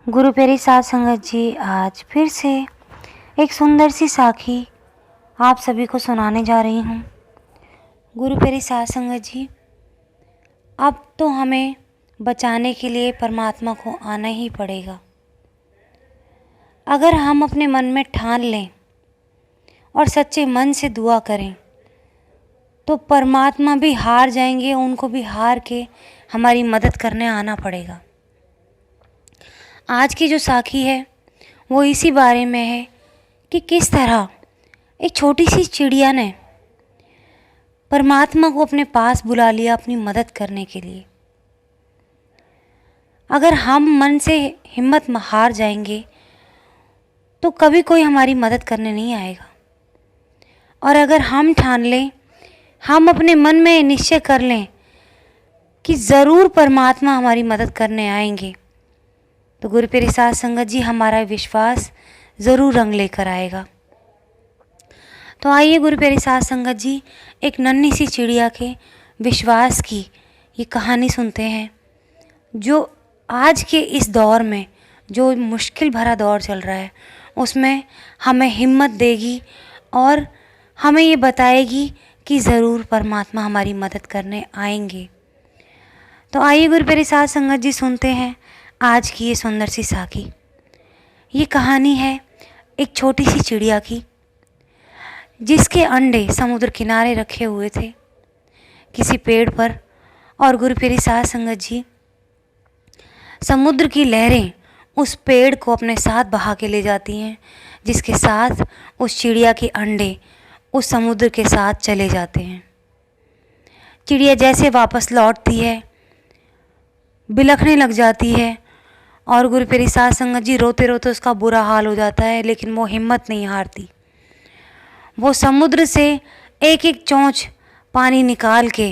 गुरु प्यारी साध संगत जी, आज फिर से एक सुंदर सी साखी आप सभी को सुनाने जा रही हूँ। गुरु प्यारी साध संगत जी, अब तो हमें बचाने के लिए परमात्मा को आना ही पड़ेगा। अगर हम अपने मन में ठान लें और सच्चे मन से दुआ करें तो परमात्मा भी हार जाएंगे, उनको भी हार के हमारी मदद करने आना पड़ेगा। आज की जो साखी है वो इसी बारे में है कि किस तरह एक छोटी सी चिड़िया ने परमात्मा को अपने पास बुला लिया अपनी मदद करने के लिए। अगर हम मन से हिम्मत हार जाएंगे तो कभी कोई हमारी मदद करने नहीं आएगा। और अगर हम ठान लें, हम अपने मन में निश्चय कर लें कि ज़रूर परमात्मा हमारी मदद करने आएंगे, तो गुरु प्यारी साध संगत जी हमारा विश्वास ज़रूर रंग लेकर आएगा। तो आइए गुरु प्यारी साध संगत जी, एक नन्ही सी चिड़िया के विश्वास की ये कहानी सुनते हैं, जो आज के इस दौर में, जो मुश्किल भरा दौर चल रहा है, उसमें हमें हिम्मत देगी और हमें ये बताएगी कि ज़रूर परमात्मा हमारी मदद करने आएंगे। तो आइए गुरु प्यारी साध संगत जी, सुनते हैं आज की ये सुंदर सी साखी। ये कहानी है एक छोटी सी चिड़िया की, जिसके अंडे समुद्र किनारे रखे हुए थे किसी पेड़ पर। और गुरु प्यारी साध संगत जी, समुद्र की लहरें उस पेड़ को अपने साथ बहा के ले जाती हैं, जिसके साथ उस चिड़िया के अंडे उस समुद्र के साथ चले जाते हैं। चिड़िया जैसे वापस लौटती है, बिलखने लग जाती है और गुरु प्यारी साध संगत जी, रोते रोते उसका बुरा हाल हो जाता है, लेकिन वो हिम्मत नहीं हारती। वो समुद्र से एक एक चोंच पानी निकाल के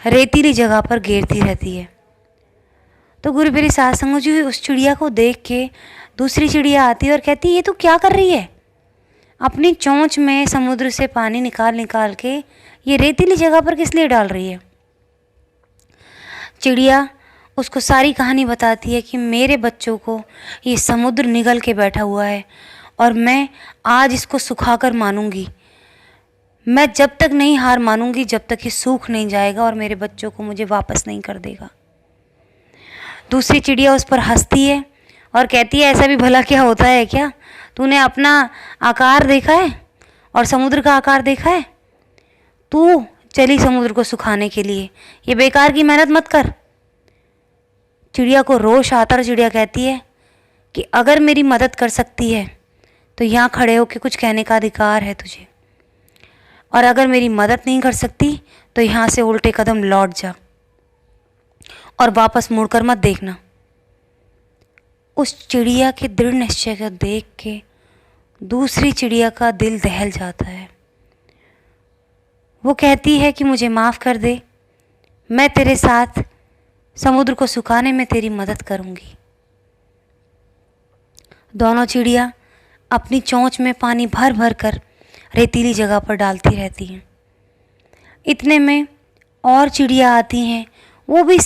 रेतीली जगह पर घेरती रहती है। तो गुरु प्यारी साध संगत जी उस चिड़िया को देख के दूसरी चिड़िया आती है और कहती है, ये तू क्या कर रही है? अपनी चोंच में समुद्र से पानी निकाल निकाल के ये रेतीली जगह पर किस लिए डाल रही है? चिड़िया उसको सारी कहानी बताती है कि मेरे बच्चों को ये समुद्र निगल के बैठा हुआ है और मैं आज इसको सुखाकर मानूंगी। मैं जब तक नहीं हार मानूंगी, जब तक ये सूख नहीं जाएगा और मेरे बच्चों को मुझे वापस नहीं कर देगा। दूसरी चिड़िया उस पर हंसती है और कहती है, ऐसा भी भला क्या होता है क्या? तूने अपना आकार देखा है और समुद्र का आकार देखा है? तू चली समुद्र को सुखाने के लिए, ये बेकार की मेहनत मत कर। चिड़िया को रोष आता और चिड़िया कहती है कि अगर मेरी मदद कर सकती है तो यहाँ खड़े होकर कुछ कहने का अधिकार है तुझे, और अगर मेरी मदद नहीं कर सकती तो यहाँ से उल्टे कदम लौट जा और वापस मुड़कर मत देखना। उस चिड़िया के दृढ़ निश्चय को देख के दूसरी चिड़िया का दिल दहल जाता है। वो कहती है कि मुझे माफ़ कर दे, मैं तेरे साथ समुद्र को सुखाने में तेरी मदद करूंगी। दोनों चिड़िया अपनी चोंच में पानी भर भर कर रेतीली जगह पर डालती रहती हैं। इतने में और चिड़िया आती हैं, वो भी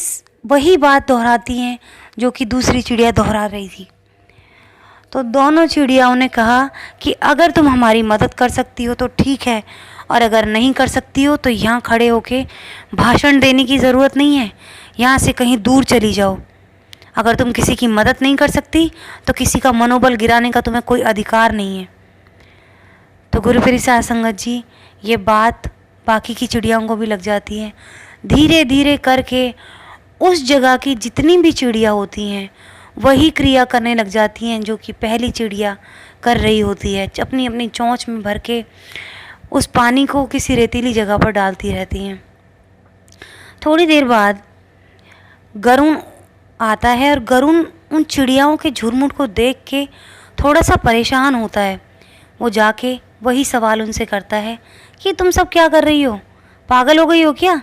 वही बात दोहराती हैं जो कि दूसरी चिड़िया दोहरा रही थी। तो दोनों चिड़ियाओं ने कहा कि अगर तुम हमारी मदद कर सकती हो तो ठीक है, और अगर नहीं कर सकती हो तो यहाँ खड़े होके भाषण देने की ज़रूरत नहीं है, यहाँ से कहीं दूर चली जाओ। अगर तुम किसी की मदद नहीं कर सकती तो किसी का मनोबल गिराने का तुम्हें कोई अधिकार नहीं है। तो गुरु प्यारी साध संगत जी, ये बात बाकी की चिड़ियाओं को भी लग जाती है। धीरे धीरे करके उस जगह की जितनी भी चिड़िया होती हैं वही क्रिया करने लग जाती हैं जो कि पहली चिड़िया कर रही होती है। अपनी अपनी चोंच में भर के उस पानी को किसी रेतीली जगह पर डालती रहती हैं। थोड़ी देर बाद गरुड़ आता है और गरुड़ उन चिड़ियाओं के झुरमुट को देख के थोड़ा सा परेशान होता है। वो जाके वही सवाल उनसे करता है कि तुम सब क्या कर रही हो? पागल हो गई हो क्या?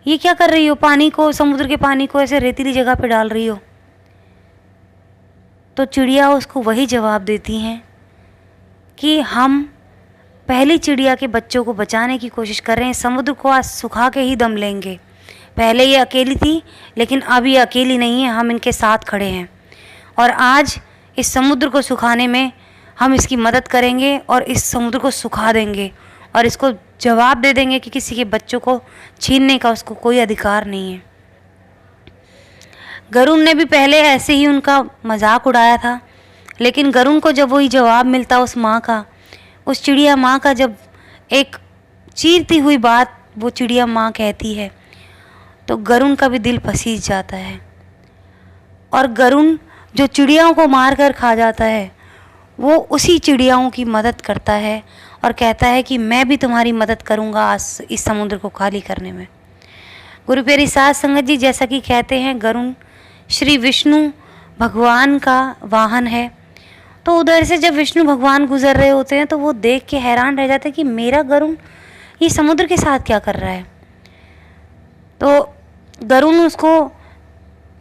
ये क्या कर रही हो? पानी को, समुद्र के पानी को ऐसे रेतीली जगह पे डाल रही हो? तो चिड़िया उसको वही जवाब देती हैं कि हम पहली चिड़िया के बच्चों को बचाने की कोशिश कर रहे हैं, समुद्र को आज सुखा के ही दम लेंगे। पहले ये अकेली थी, लेकिन अब ये अकेली नहीं है, हम इनके साथ खड़े हैं और आज इस समुद्र को सुखाने में हम इसकी मदद करेंगे और इस समुद्र को सुखा देंगे और इसको जवाब दे देंगे कि किसी के बच्चों को छीनने का उसको कोई अधिकार नहीं है। गरुड़ ने भी पहले ऐसे ही उनका मजाक उड़ाया था, लेकिन गरुड़ को जब वही जवाब मिलता उस माँ का, उस चिड़िया माँ का, जब एक चीरती हुई बात वो चिड़िया माँ कहती है, तो गरुड़ का भी दिल पसीज जाता है। और गरुड़ जो चिड़ियाओं को मार कर खा जाता है, वो उसी चिड़ियाओं की मदद करता है और कहता है कि मैं भी तुम्हारी मदद करूँगा आज इस समुद्र को खाली करने में। गुरु प्यारी साध संगत जी, जैसा कि कहते हैं गरुड़ श्री विष्णु भगवान का वाहन है। तो उधर से जब विष्णु भगवान गुजर रहे होते हैं तो वो देख के हैरान रह जाते हैं कि मेरा गरुड़ ये समुद्र के साथ क्या कर रहा है। तो गरुड़ उसको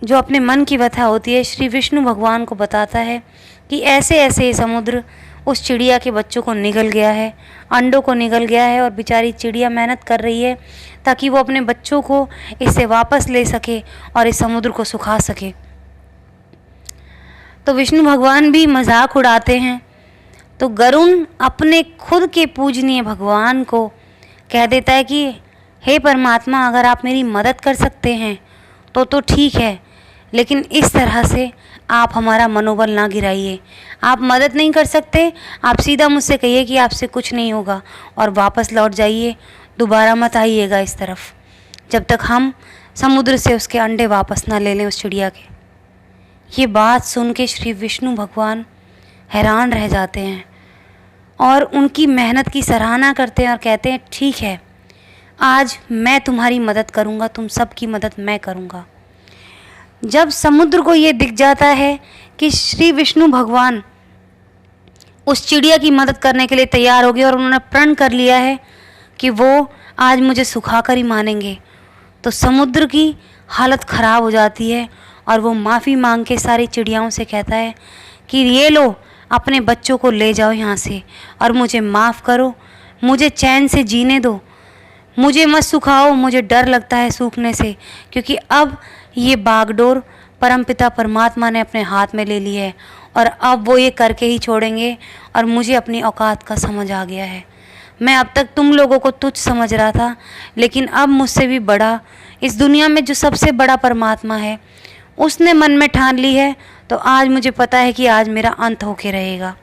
जो अपने मन की व्यथा होती है श्री विष्णु भगवान को बताता है कि ऐसे ऐसे ये समुद्र उस चिड़िया के बच्चों को निगल गया है, अंडों को निगल गया है और बेचारी चिड़िया मेहनत कर रही है ताकि वो अपने बच्चों को इससे वापस ले सके और इस समुद्र को सुखा सके। तो विष्णु भगवान भी मजाक उड़ाते हैं। तो गरुड़ अपने खुद के पूजनीय भगवान को कह देता है कि हे परमात्मा, अगर आप मेरी मदद कर सकते हैं तो ठीक है, लेकिन इस तरह से आप हमारा मनोबल ना गिराइए। आप मदद नहीं कर सकते, आप सीधा मुझसे कहिए कि आपसे कुछ नहीं होगा और वापस लौट जाइए, दोबारा मत आइएगा इस तरफ जब तक हम समुद्र से उसके अंडे वापस ना ले लें उस चिड़िया के। ये बात सुन के श्री विष्णु भगवान हैरान रह जाते हैं और उनकी मेहनत की सराहना करते हैं और कहते हैं ठीक है, आज मैं तुम्हारी मदद करूँगा, तुम सबकी मदद मैं करूँगा। जब समुद्र को ये दिख जाता है कि श्री विष्णु भगवान उस चिड़िया की मदद करने के लिए तैयार हो गए और उन्होंने प्रण कर लिया है कि वो आज मुझे सुखा कर ही मानेंगे, तो समुद्र की हालत ख़राब हो जाती है और वो माफ़ी मांग के सारी चिड़ियाओं से कहता है कि ये लो, अपने बच्चों को ले जाओ यहाँ से और मुझे माफ़ करो, मुझे चैन से जीने दो, मुझे मत सुखाओ, मुझे डर लगता है सूखने से, क्योंकि अब ये बागडोर परमपिता परमात्मा ने अपने हाथ में ले ली है और अब वो ये करके ही छोड़ेंगे और मुझे अपनी औकात का समझ आ गया है। मैं अब तक तुम लोगों को तुच्छ समझ रहा था, लेकिन अब मुझसे भी बड़ा इस दुनिया में जो सबसे बड़ा परमात्मा है उसने मन में ठान ली है, तो आज मुझे पता है कि आज मेरा अंत होके रहेगा।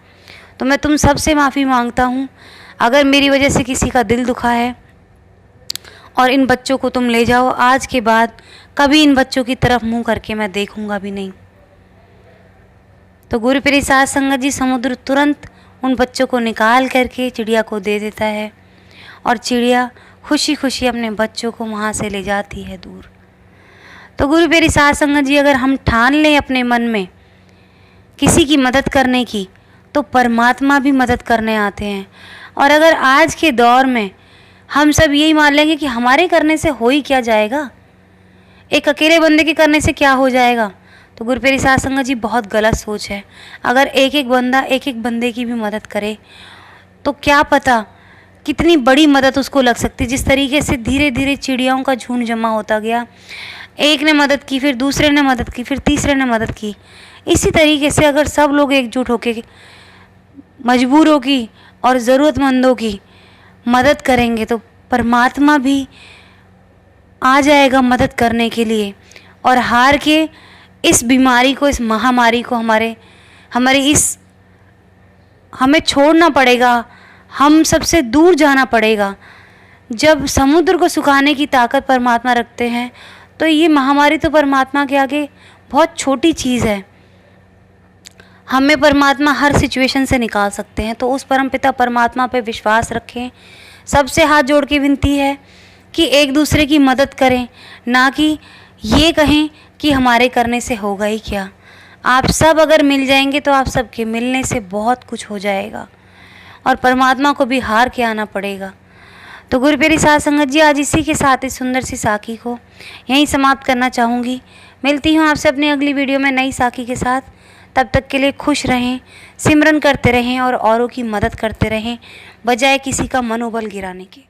तो मैं तुम सबसे माफ़ी मांगता हूँ अगर मेरी वजह से किसी का दिल दुखा है, और इन बच्चों को तुम ले जाओ, आज के बाद कभी इन बच्चों की तरफ मुंह करके मैं देखूंगा भी नहीं। तो गुरु प्यारी साध संगत जी, समुद्र तुरंत उन बच्चों को निकाल करके चिड़िया को दे देता है और चिड़िया खुशी खुशी अपने बच्चों को वहाँ से ले जाती है दूर। तो गुरु प्यारी साध संगत जी, अगर हम ठान लें अपने मन में किसी की मदद करने की, तो परमात्मा भी मदद करने आते हैं। और अगर आज के दौर में हम सब यही मान लेंगे कि हमारे करने से हो ही क्या जाएगा, एक अकेले बंदे के करने से क्या हो जाएगा, तो गुरु प्यारी साध संगत जी बहुत गलत सोच है। अगर एक एक बंदा एक एक बंदे की भी मदद करे तो क्या पता कितनी बड़ी मदद उसको लग सकती। जिस तरीके से धीरे धीरे चिड़ियाओं का झुंड जमा होता गया, एक ने मदद की, फिर दूसरे ने मदद की, फिर तीसरे ने मदद की, इसी तरीके से अगर सब लोग एकजुट होकर मजबूरों की और ज़रूरतमंदों की मदद करेंगे तो परमात्मा भी आ जाएगा मदद करने के लिए। और हार के इस बीमारी को, इस महामारी को हमें छोड़ना पड़ेगा, हम सबसे दूर जाना पड़ेगा। जब समुद्र को सुखाने की ताकत परमात्मा रखते हैं तो ये महामारी तो परमात्मा के आगे बहुत छोटी चीज़ है। हमें परमात्मा हर सिचुएशन से निकाल सकते हैं। तो उस परमपिता परमात्मा पे विश्वास रखें। सबसे हाथ जोड़ के विनती है कि एक दूसरे की मदद करें, ना कि ये कहें कि हमारे करने से होगा ही क्या। आप सब अगर मिल जाएंगे तो आप सबके मिलने से बहुत कुछ हो जाएगा और परमात्मा को भी हार के आना पड़ेगा। तो गुरु प्यारी साध संगत जी, आज इसी के साथ इस सुंदर सी साखी को यहीं समाप्त करना चाहूँगी। मिलती हूँ आपसे अपनी अगली वीडियो में नई साखी के साथ। तब तक के लिए खुश रहें, सिमरन करते रहें और औरों की मदद करते रहें, बजाय किसी का मनोबल गिराने के।